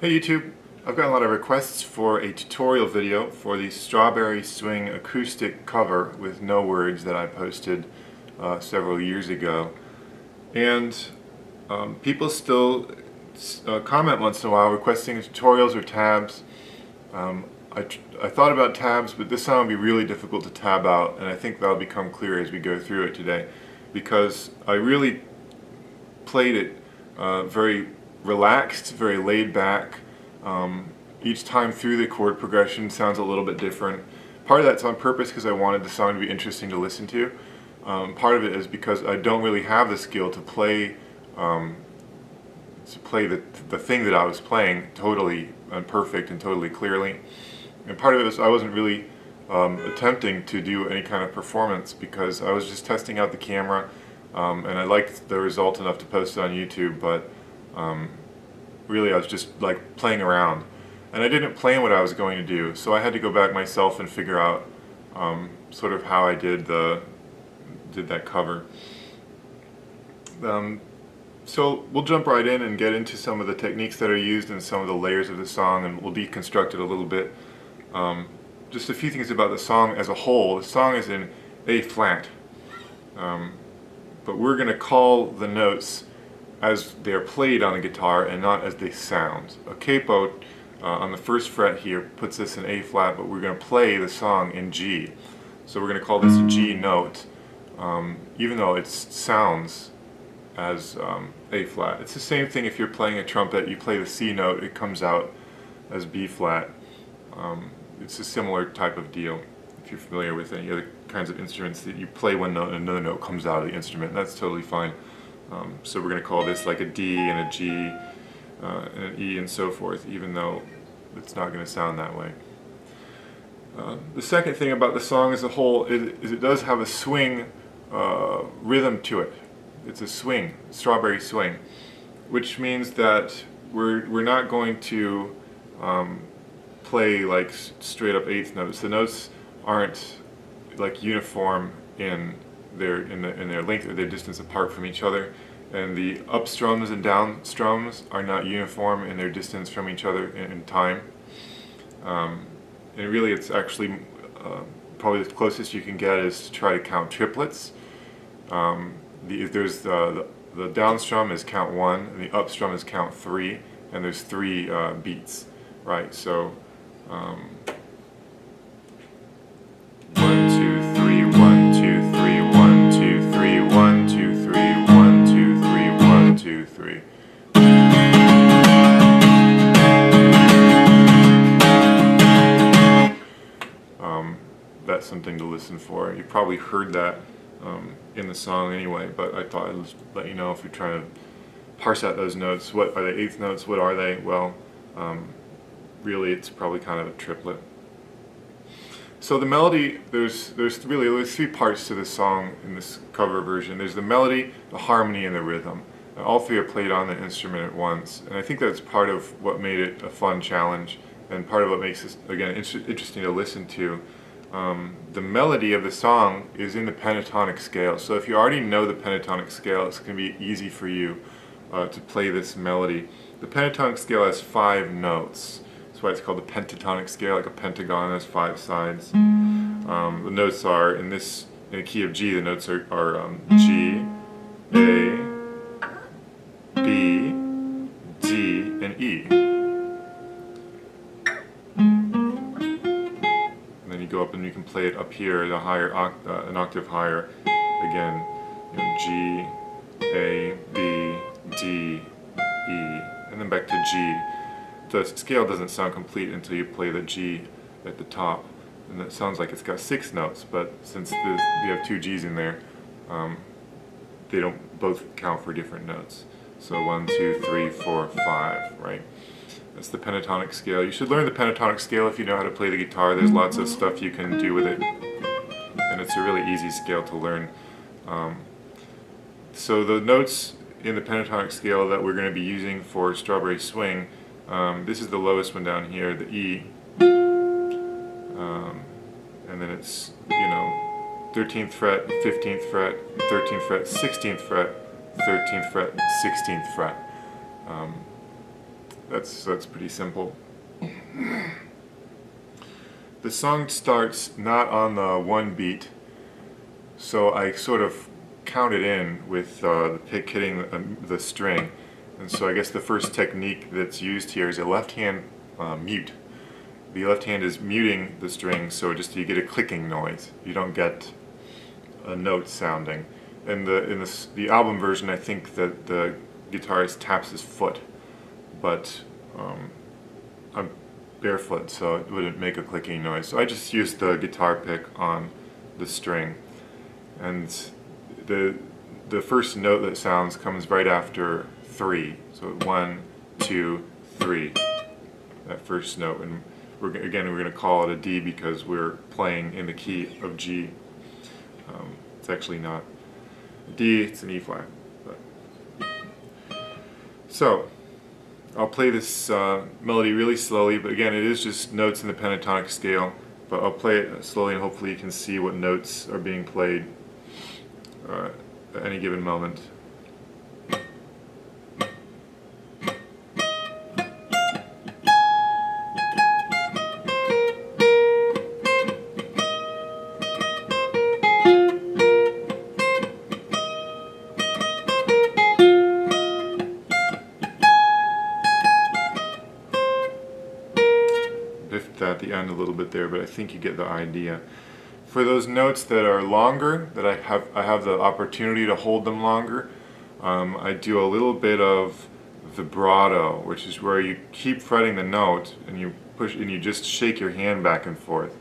Hey YouTube, I've got a lot of requests for a tutorial video for the Strawberry Swing acoustic cover with no words that I posted several years ago. And people still comment once in a while requesting tutorials or tabs. I thought about tabs, but this song would be really difficult to tab out, and I think that'll become clear as we go through it today, because I really played it very relaxed, very laid back. Each time through the chord progression sounds a little bit different. Part of that's on purpose because I wanted the song to be interesting to listen to. Part of it is because I don't really have the skill to play the thing that I was playing totally perfect and totally clearly. And part of it is I wasn't really attempting to do any kind of performance because I was just testing out the camera, and I liked the result enough to post it on YouTube, but really I was just like playing around. And I didn't plan what I was going to do, so I had to go back myself and figure out sort of how I did that cover. So we'll jump right in and get into some of the techniques that are used and some of the layers of the song, and we'll deconstruct it a little bit. Just a few things about the song as a whole. The song is in A flat, but we're going to call the notes as they're played on the guitar and not as they sound. A capo on the first fret here puts this in A flat, but we're going to play the song in G. So we're going to call this a G note, even though it sounds as A flat. It's the same thing if you're playing a trumpet, you play the C note, it comes out as B flat. It's a similar type of deal if you're familiar with any other kinds of instruments that you play one note and another note comes out of the instrument. That's totally fine. So we're going to call this like a D and a G and an E and so forth, even though it's not going to sound that way. The second thing about the song as a whole is it does have a swing rhythm to it. It's a swing, strawberry swing, which means that we're not going to play like straight up eighth notes. The notes aren't like uniform in their length or their distance apart from each other, and the up strums and down strums are not uniform in their distance from each other in time. And really, it's actually probably the closest you can get is to try to count triplets. There's the down strum is count 1, and the up strum is count 3, and there's 3 beats, right? So 1, 2, 3, 1, 2, 3, 1, 2, 3, 1, 2, 3, 1, 2, 3, 1, 2, 3. That's something to listen for. You probably heard that in the song anyway, but I thought I'd just let you know if you're trying to parse out those notes. What are they eighth notes? What are they? Well, really it's probably kind of a triplet. So the melody, there's 3 parts to this song in this cover version. There's the melody, the harmony, and the rhythm. And all 3 are played on the instrument at once. And I think that's part of what made it a fun challenge, and part of what makes it, again, interesting to listen to. The melody of the song is in the pentatonic scale. So if you already know the pentatonic scale, it's going to be easy for you to play this melody. The pentatonic scale has 5 notes. That's why it's called the pentatonic scale, like a pentagon has 5 sides. The notes are, in the key of G, the notes are G, A, B, D, and E. And then you go up and you can play it up here at a higher, an octave higher. Again, G, A, B, D, E, and then back to G. The scale doesn't sound complete until you play the G at the top, and that sounds like it's got 6 notes, but since you have 2 G's in there, they don't both count for different notes. So 1, 2, 3, 4, 5, right? That's the pentatonic scale. You should learn the pentatonic scale if you know how to play the guitar. There's lots of stuff you can do with it, and it's a really easy scale to learn. So the notes in the pentatonic scale that we're going to be using for Strawberry Swing, this is the lowest one down here, the E, and then it's 13th fret, 15th fret, 13th fret, 16th fret, 13th fret, 16th fret. that's pretty simple. The song starts not on the one beat, so I sort of count it in with the pick hitting the string. And so I guess the first technique that's used here is a left hand mute. The left hand is muting the string, so just you get a clicking noise. You don't get a note sounding. In the album version, I think that the guitarist taps his foot, but I'm barefoot, so it wouldn't make a clicking noise. So I just used the guitar pick on the string, and the first note that sounds comes right after 3. So 1, 2, 3. That first note, and we're going to call it a D because we're playing in the key of G. It's actually not a D; it's an E flat. So I'll play this melody really slowly, but again, it is just notes in the pentatonic scale, but I'll play it slowly and hopefully you can see what notes are being played at any given moment. At the end a little bit there, but I think you get the idea. For those notes that are longer, that I have the opportunity to hold them longer, I do a little bit of vibrato, which is where you keep fretting the note and you push and you just shake your hand back and forth.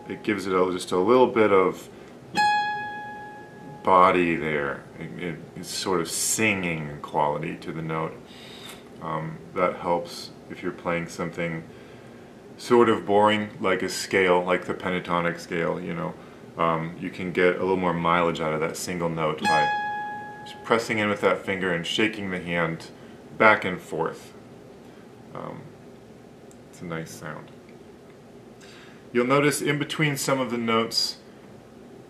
It gives it just a little bit of body there. It's sort of singing quality to the note. That helps if you're playing something sort of boring, like a scale, like the pentatonic scale, you know. You can get a little more mileage out of that single note by just pressing in with that finger and shaking the hand back and forth. It's a nice sound. You'll notice in between some of the notes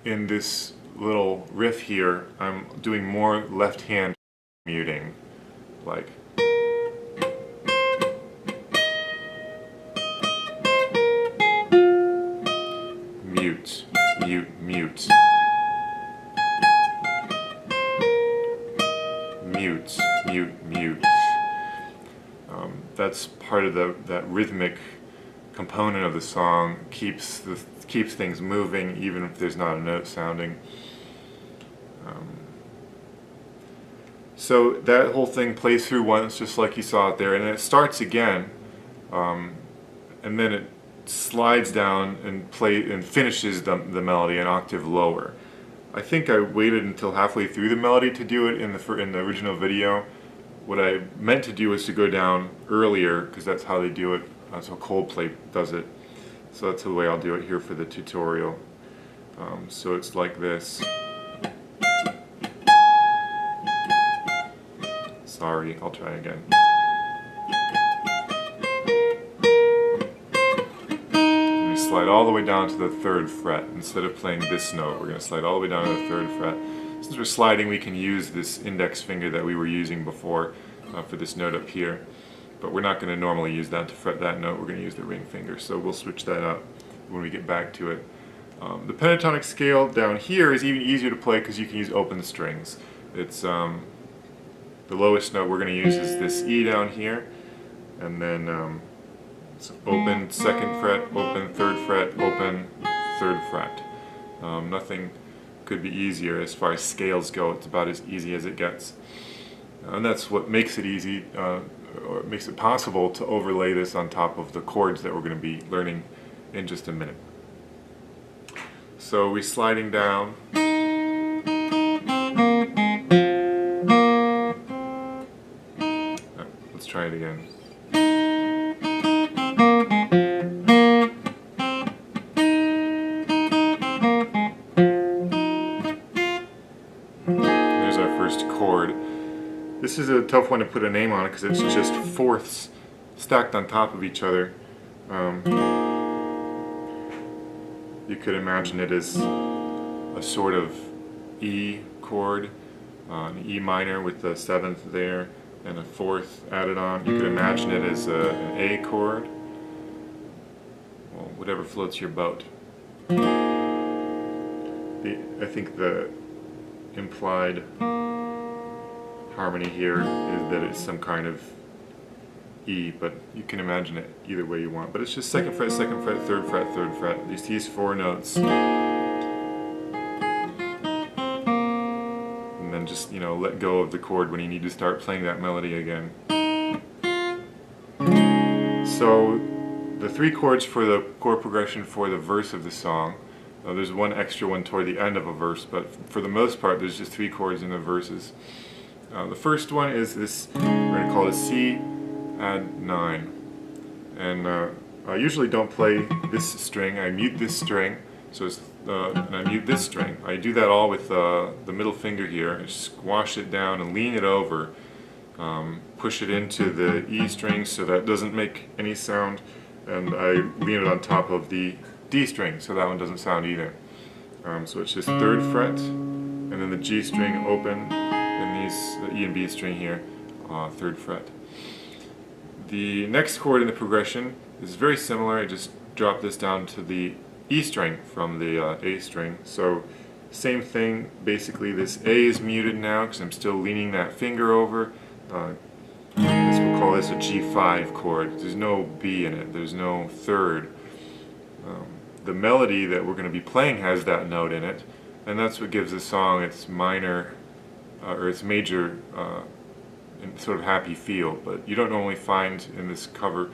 in this little riff here, I'm doing more left hand muting, like mute, mute, mute. Mute, mute, mute. That's part of that rhythmic component of the song, keeps things moving even if there's not a note sounding. So that whole thing plays through once, just like you saw it there, and then it starts again, and then it slides down and finishes the melody an octave lower. I think I waited until halfway through the melody to do it in the original video. What I meant to do was to go down earlier, because that's how they do it. That's how Coldplay does it. So that's the way I'll do it here for the tutorial. So it's like this. Sorry, I'll try again. Slide all the way down to the 3rd fret. Instead of playing this note, we're going to slide all the way down to the 3rd fret. Since we're sliding, we can use this index finger that we were using before for this note up here. But we're not going to normally use that to fret that note. We're going to use the ring finger. So we'll switch that up when we get back to it. The pentatonic scale down here is even easier to play because you can use open strings. It's the lowest note we're going to use is this E down here, and then it's open 2nd fret, open 3rd fret, open 3rd fret. Nothing could be easier as far as scales go. It's about as easy as it gets. And that's what makes it easy, or makes it possible to overlay this on top of the chords that we're going to be learning in just a minute. So we're sliding down. Let's try it again. Chord. This is a tough one to put a name on it because it's just fourths stacked on top of each other. You could imagine it as a sort of E chord, an E minor with the 7th there, and a fourth added on. You could imagine it as an A chord, well, whatever floats your boat. I think the implied harmony here is that it's some kind of E, but you can imagine it either way you want. But it's just second fret, third fret, third fret. These four notes. And then just, you know, let go of the chord when you need to start playing that melody again. So the three chords for the chord progression for the verse of the song. There's one extra one toward the end of a verse, but for the most part there's just three chords in the verses. The first one is this, we're going to call it a C add 9. And I usually don't play this string, I mute this string, so it's, and I mute this string. I do that all with the middle finger here, and squash it down and lean it over, push it into the E string so that it doesn't make any sound, and I lean it on top of the D string so that one doesn't sound either. So it's just third fret, and then the G string open, and the E and B string here, third fret. The next chord in the progression is very similar. I just drop this down to the E string from the A string. So same thing, basically this A is muted now because I'm still leaning that finger over. We'll call this a G5 chord. There's no B in it, there's no third. The melody that we're going to be playing has that note in it, and that's what gives the song its minor, or its major, sort of happy feel. But you don't normally find in this cover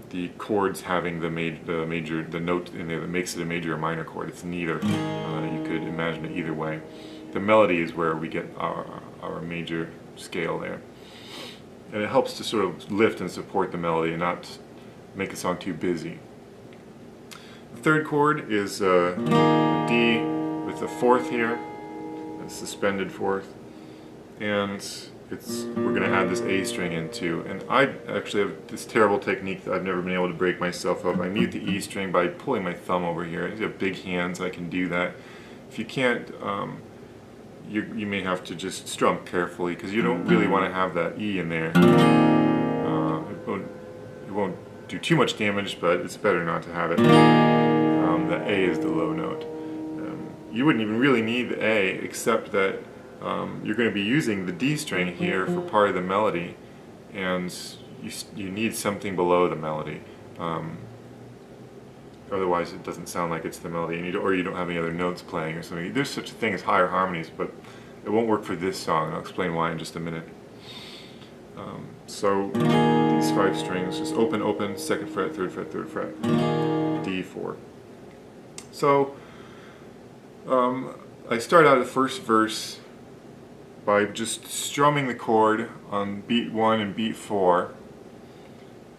the chords having the note in there that makes it a major or minor chord. It's neither. You could imagine it either way. The melody is where we get our major scale there, and it helps to sort of lift and support the melody and not make the song too busy. The third chord is a D with a fourth here, a suspended fourth, and we're going to add this A string into. And I actually have this terrible technique that I've never been able to break myself of. I mute the E string by pulling my thumb over here. I have big hands, I can do that. If you can't, you may have to just strum carefully because you don't really want to have that E in there. It won't do too much damage, but it's better not to have it. The A is the low note. You wouldn't even really need the A, except that you're going to be using the D string here for part of the melody, and you need something below the melody. Otherwise it doesn't sound like it's the melody, and you don't have any other notes playing or something. There's such a thing as higher harmonies, but it won't work for this song. I'll explain why in just a minute. So these five strings, just open, open, second fret, third fret, third fret, D4. So I start out the first verse by just strumming the chord on beat 1 and beat 4,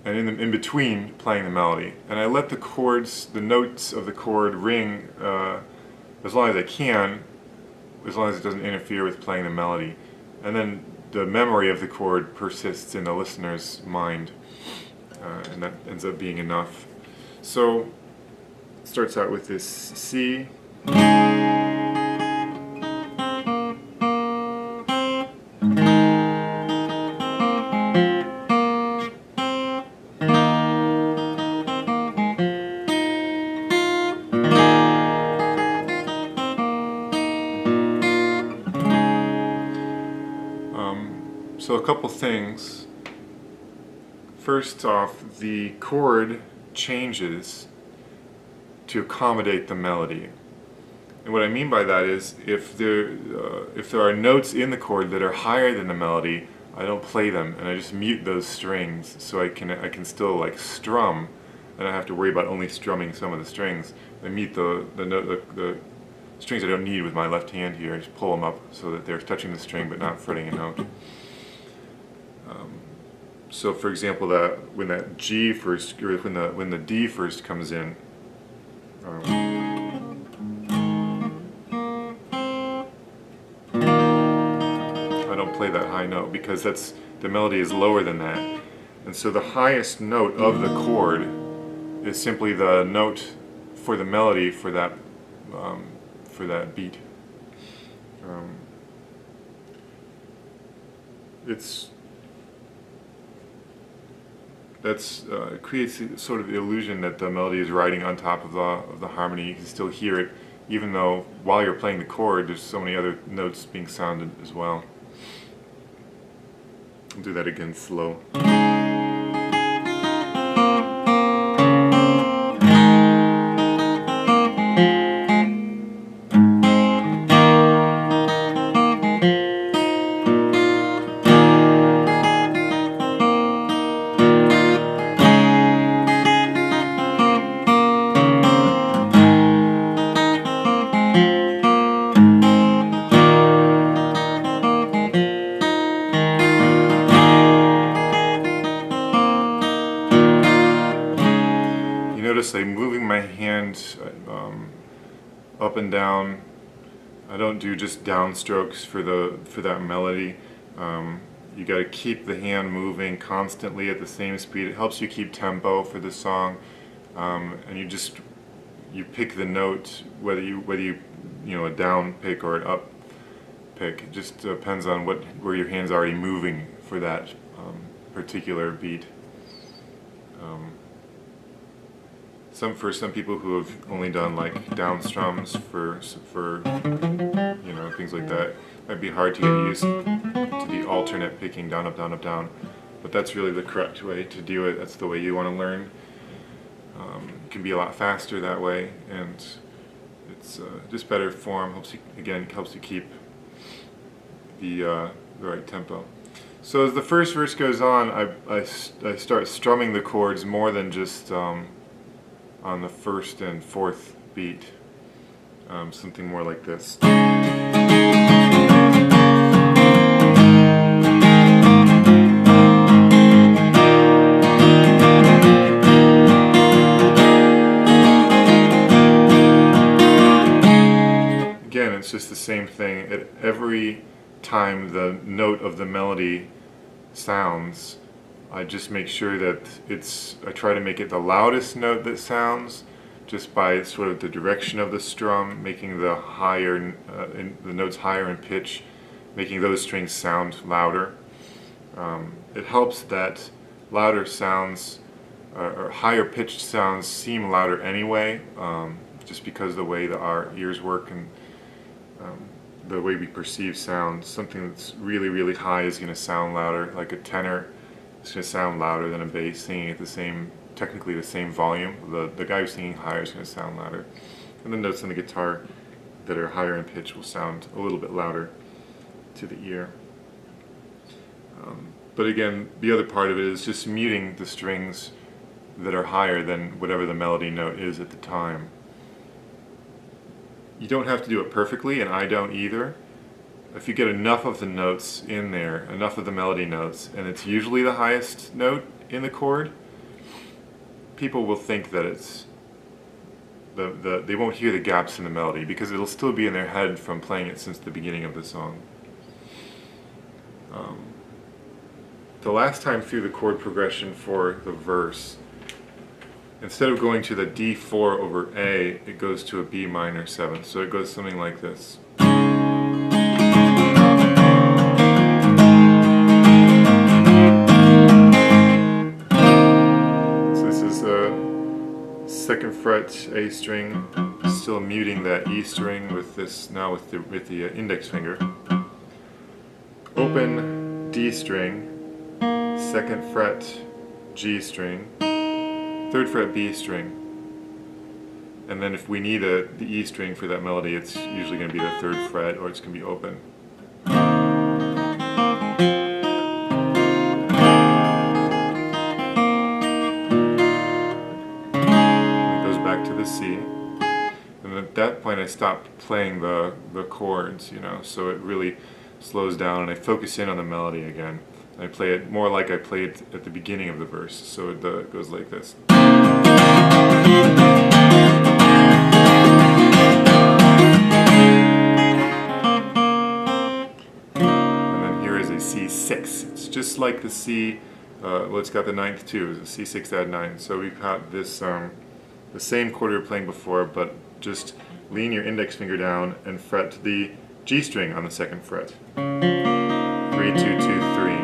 and in between playing the melody. And I let the notes of the chord ring as long as I can, as long as it doesn't interfere with playing the melody. And then the memory of the chord persists in the listener's mind, and that ends up being enough. So it starts out with this C. So a couple things. First off, the chord changes to accommodate the melody. And what I mean by that is if there are notes in the chord that are higher than the melody, I don't play them, and I just mute those strings so I can still like strum, and I have to worry about only strumming some of the strings. I mute the strings I don't need with my left hand here. I just pull them up so that they're touching the string but not fretting a note. So, for example, when that G first, or when the D first comes in, I don't play that high note because the melody is lower than that, and so the highest note of the chord is simply the note for the melody for that beat. it creates sort of the illusion that the melody is riding on top of the harmony. You can still hear it, even though while you're playing the chord, there's so many other notes being sounded as well. I'll do that again slow. Notice I'm moving my hand up and down. I don't do just downstrokes for that melody. You got to keep the hand moving constantly at the same speed. It helps you keep tempo for the song, and you pick the note whether you know, a down pick or an up pick. It just depends on where your hand's already moving for that particular beat. For some people who have only done like down strums for you know, things like that, it might be hard to get used to the alternate picking down, up, down, up, down. But that's really the correct way to do it. That's the way you want to learn. It can be a lot faster that way, and it's just better form. Helps you keep the right tempo. So as the first verse goes on, I start strumming the chords more than just on the first and fourth beat. Something more like this. Again, it's just the same thing. At every time the note of the melody sounds, I just make sure that I try to make it the loudest note that sounds, just by sort of the direction of the strum, making the the notes higher in pitch, making those strings sound louder. It helps that louder sounds, or higher pitched sounds, seem louder anyway, just because of the way that our ears work and the way we perceive sound. Something that's really, really high is going to sound louder, like a tenor. It's going to sound louder than a bass singing at technically the same volume. The guy who's singing higher is going to sound louder. And the notes on the guitar that are higher in pitch will sound a little bit louder to the ear. But again, the other part of it is just muting the strings that are higher than whatever the melody note is at the time. You don't have to do it perfectly, and I don't either. If you get enough of the notes in there, enough of the melody notes, and it's usually the highest note in the chord, people will think that it's they won't hear the gaps in the melody, because it'll still be in their head from playing it since the beginning of the song. The last time through the chord progression for the verse, instead of going to the D4 over A, it goes to a B minor 7. So it goes something like this. Second fret A string, still muting that E string with this now with the index finger. Open D string, second fret G string, third fret B string, and then if we need the E string for that melody, it's usually going to be the third fret, or it's going to be open. C, and at that point I stopped playing the chords, you know, so it really slows down and I focus in on the melody again. I play it more like I played at the beginning of the verse, so it goes like this. And then here is a C6. It's just like the C, well, it's got the ninth too, it's a C6 add 9, so we've got this the same chord we were playing before, but just lean your index finger down and fret the G string on the second fret. 3, 2, 2, 3.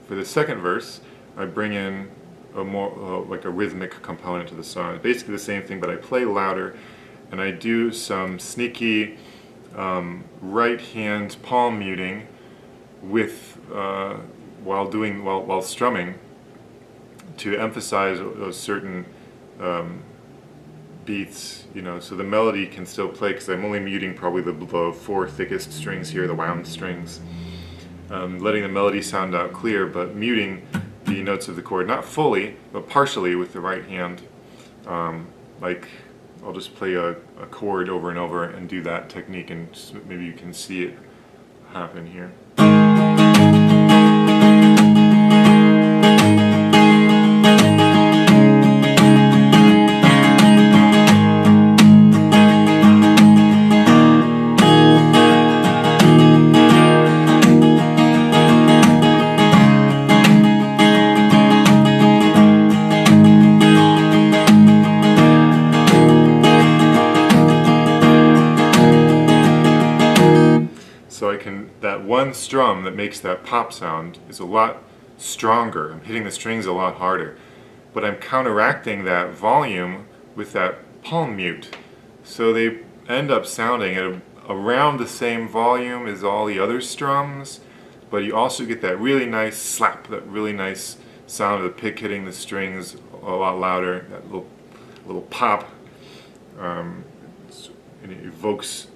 for the second verse, I bring in a more like a rhythmic component to the song. It's basically the same thing, but I play louder, and I do some sneaky right hand palm muting with while strumming to emphasize those certain beats, you know, so the melody can still play because I'm only muting probably the four thickest strings here, the wound strings, letting the melody sound out clear, but muting the notes of the chord, not fully, but partially with the right hand. Like I'll just play a chord over and over and do that technique, and maybe you can see it happen here. So I can, that one strum that makes that pop sound is a lot stronger. I'm hitting the strings a lot harder. But I'm counteracting that volume with that palm mute. So they end up sounding at around the same volume as all the other strums, but you also get that really nice slap, that really nice sound of the pick hitting the strings a lot louder, that little pop. And it evokes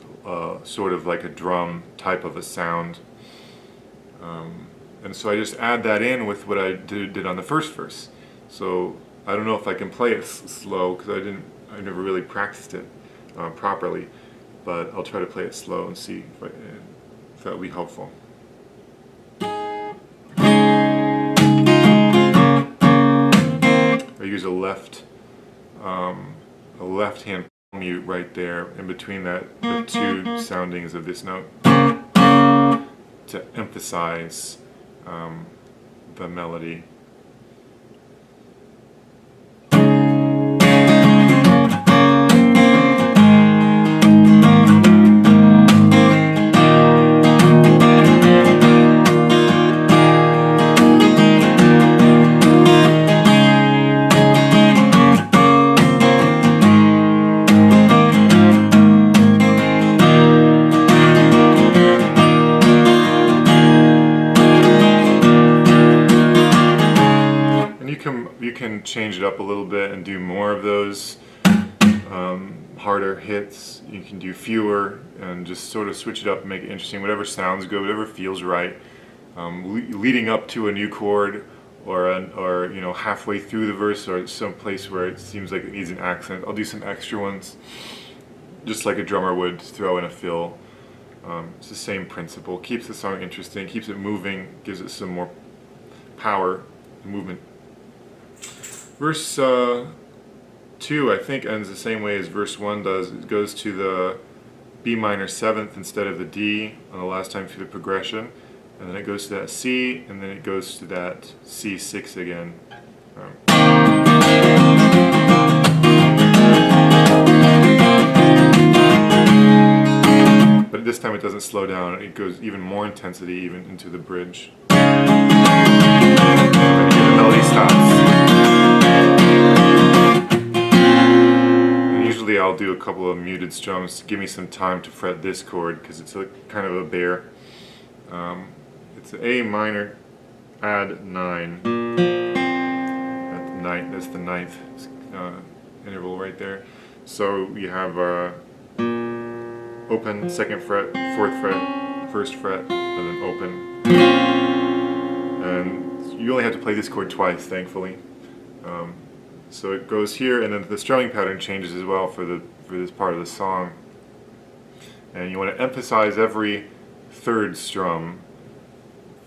sort of like a drum type of a sound, and so I just add that in with what I did on the first verse. So I don't know if I can play it slow because I never really practiced it properly, but I'll try to play it slow and see if that will be helpful. I use a left hand mute right there in between the two soundings of this note to emphasize the melody. You can change it up a little bit and do more of those harder hits. You can do fewer and just sort of switch it up and make it interesting. Whatever sounds good, whatever feels right. Leading up to a new chord, or you know, halfway through the verse, or some place where it seems like it needs an accent, I'll do some extra ones, just like a drummer would throw in a fill. It's the same principle. Keeps the song interesting, keeps it moving, gives it some more power, movement. Verse 2, I think, ends the same way as verse 1 does. It goes to the B minor 7th instead of the D on the last time through the progression, and then it goes to that C, and then it goes to that C6 again. But this time it doesn't slow down. It goes even more intensity, even into the bridge. And again, the melody stops. Usually I'll do a couple of muted strums to give me some time to fret this chord because it's kind of a bear. It's A minor, add 9. That's the ninth interval right there. So you have open, 2nd fret, 4th fret, 1st fret, and then open. And you only have to play this chord twice, thankfully. So it goes here, and then the strumming pattern changes as well for this part of the song. And you want to emphasize every 3rd strum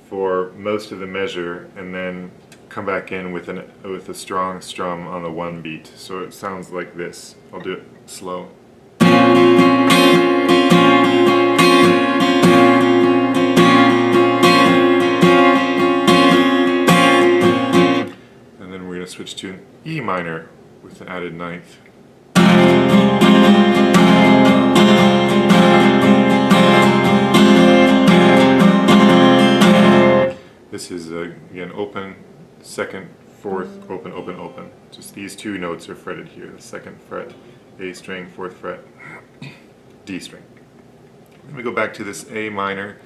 for most of the measure, and then come back in with a strong strum on the 1 beat. So it sounds like this. I'll do it slow. Switch to an E minor with an added 9th. This this is again open, second, fourth, open, open, open. Just these two notes are fretted here. The second fret, A string, fourth fret, D string. Let me go back to this A minor.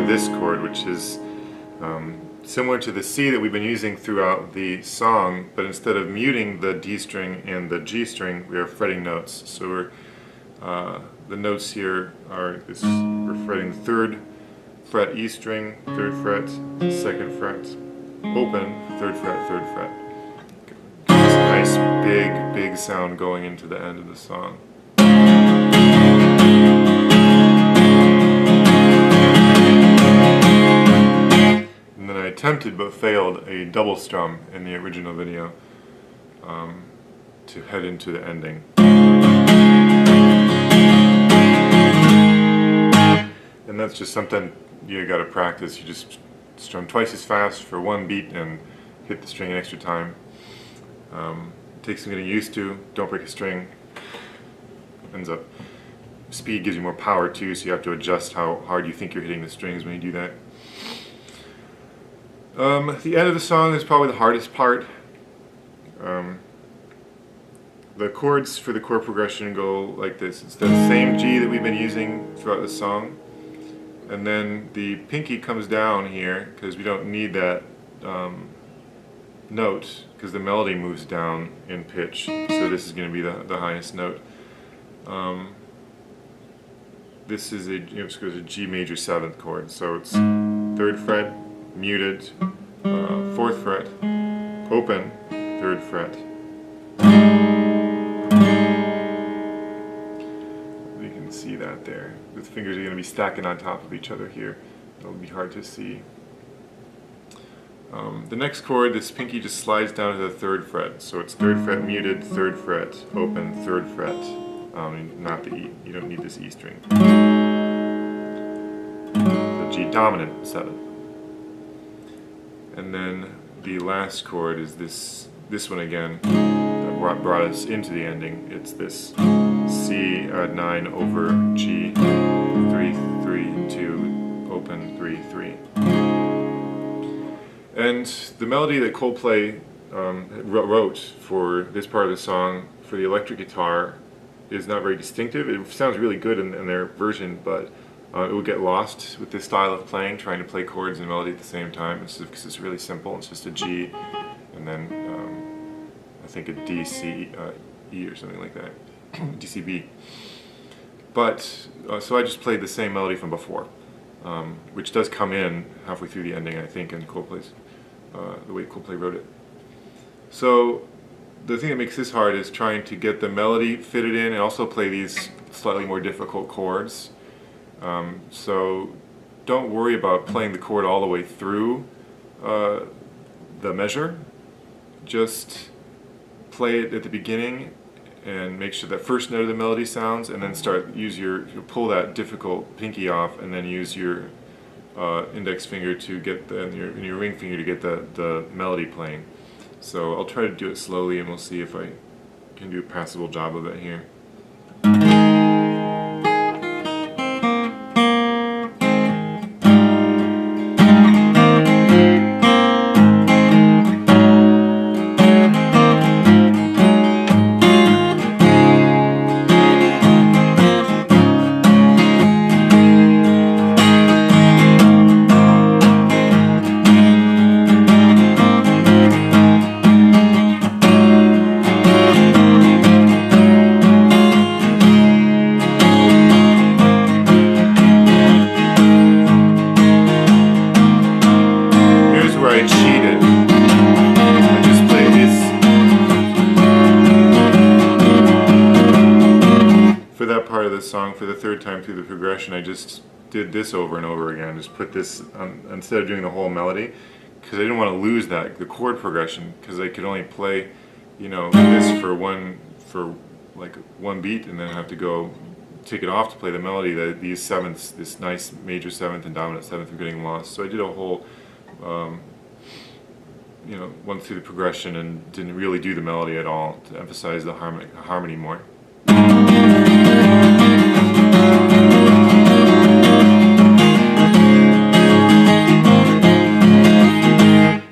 This chord, which is similar to the C that we've been using throughout the song, but instead of muting the D string and the G string, we are fretting notes. So the notes here are we're fretting the third fret E string, third fret, second fret, open, third fret, third fret. It's a nice big sound going into the end of the song. I attempted but failed a double strum in the original video to head into the ending. And that's just something you gotta practice. You just strum twice as fast for one beat and hit the string an extra time. It takes some getting used to. Don't break a string. Ends up speed gives you more power too, so you have to adjust how hard you think you're hitting the strings when you do that. The end of the song is probably the hardest part. The chords for the chord progression go like this. It's the same G that we've been using throughout the song, and then the pinky comes down here because we don't need that note because the melody moves down in pitch, so this is going to be the highest note. This is it's a G major 7th chord, so it's 3rd fret, muted, 4th fret, open, 3rd fret. You can see that there. The fingers are going to be stacking on top of each other here. It'll be hard to see. The next chord, this pinky just slides down to the 3rd fret, so it's 3rd fret muted, 3rd fret, open, 3rd fret. Not the E. You don't need this E string. The G dominant 7. And then the last chord is this one again that brought us into the ending. It's this C add 9 over G 3 3 2 open 3 3. And the melody that Coldplay wrote for this part of the song for the electric guitar is not very distinctive. It sounds really good in their version, but it will get lost with this style of playing, trying to play chords and melody at the same time. Because it's really simple. It's just a G, and then I think a D, C, E or something like that, D, C, B. But so I just played the same melody from before, which does come in halfway through the ending, I think, in Coldplay's the way Coldplay wrote it. So the thing that makes this hard is trying to get the melody fitted in and also play these slightly more difficult chords. So don't worry about playing the chord all the way through the measure. Just play it at the beginning and make sure that first note of the melody sounds, and then pull that difficult pinky off, and then use your index finger to get your ring finger to get the melody playing. So I'll try to do it slowly, and we'll see if I can do a passable job of it here. Part of the song for the 3rd time through the progression, I just did this over and over again. Just put this on, instead of doing the whole melody, because I didn't want to lose the chord progression, because I could only play, this for one beat, and then have to go take it off to play the melody. These sevenths, this nice major 7th and dominant 7th, are getting lost. So I did a whole, went through the progression and didn't really do the melody at all to emphasize the harmony more.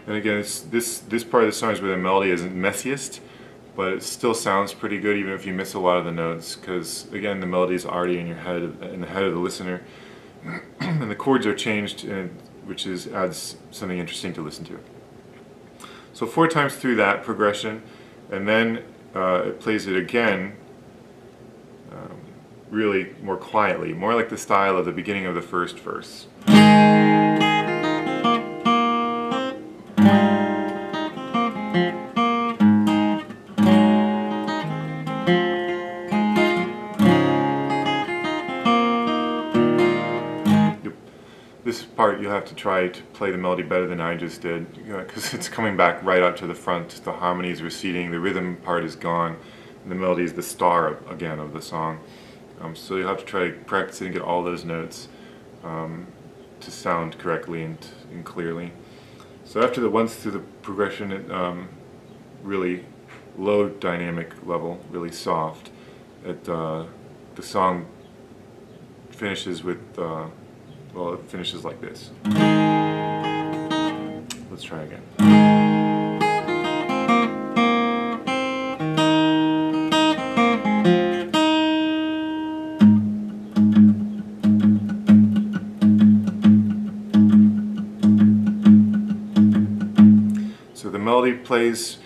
And again, this part of the song is where the melody isn't messiest, but it still sounds pretty good even if you miss a lot of the notes, because again, the melody is already in your head, in the head of the listener, and the chords are changed, which adds something interesting to listen to. So 4 times through that progression, and then it plays it again, really more quietly, more like the style of the beginning of the first verse. This part you'll have to try to play the melody better than I just did, because it's coming back right up to the front. The harmony is receding, the rhythm part is gone, and the melody is the star again of the song. So you'll have to try to practice it and get all those notes to sound correctly and clearly. So after the once through the progression, it really low dynamic level, really soft. The song finishes with well, it finishes like this. Let's try again. So the melody plays,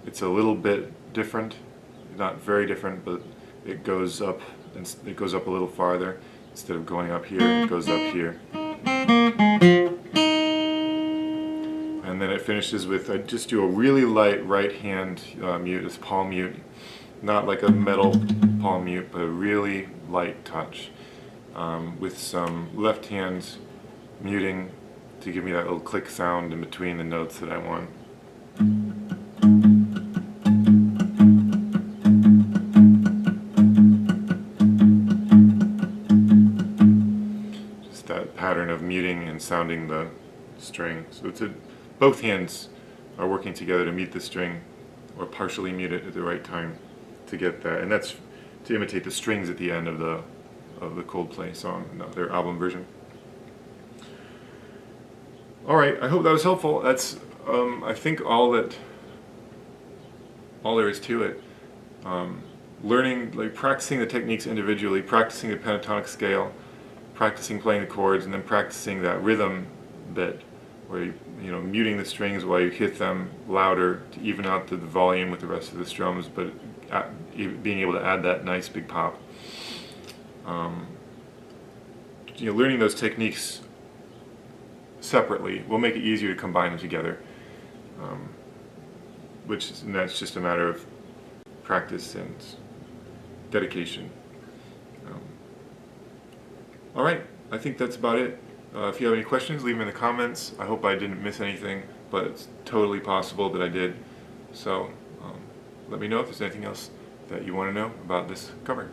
it's a little bit different, not very different, but it goes up, and it goes up a little farther. Instead of going up here, it goes up here. And then it finishes with, I just do a really light right hand mute, it's palm mute. Not like a metal palm mute, but a really light touch. With some left hand muting to give me that little click sound in between the notes that I want. Pattern of muting and sounding the string. So both hands are working together to mute the string or partially mute it at the right time to get that, and that's to imitate the strings at the end of the Coldplay song, their album version. Alright, I hope that was helpful. That's I think all there is to it. Learning, like practicing the techniques individually, practicing the pentatonic scale, practicing playing the chords, and then practicing that rhythm bit where you muting the strings while you hit them louder to even out the volume with the rest of the strums, but being able to add that nice big pop. Learning those techniques separately will make it easier to combine them together, and that's just a matter of practice and dedication. Alright, I think that's about it. If you have any questions, leave them in the comments. I hope I didn't miss anything, but it's totally possible that I did. So let me know if there's anything else that you want to know about this cover.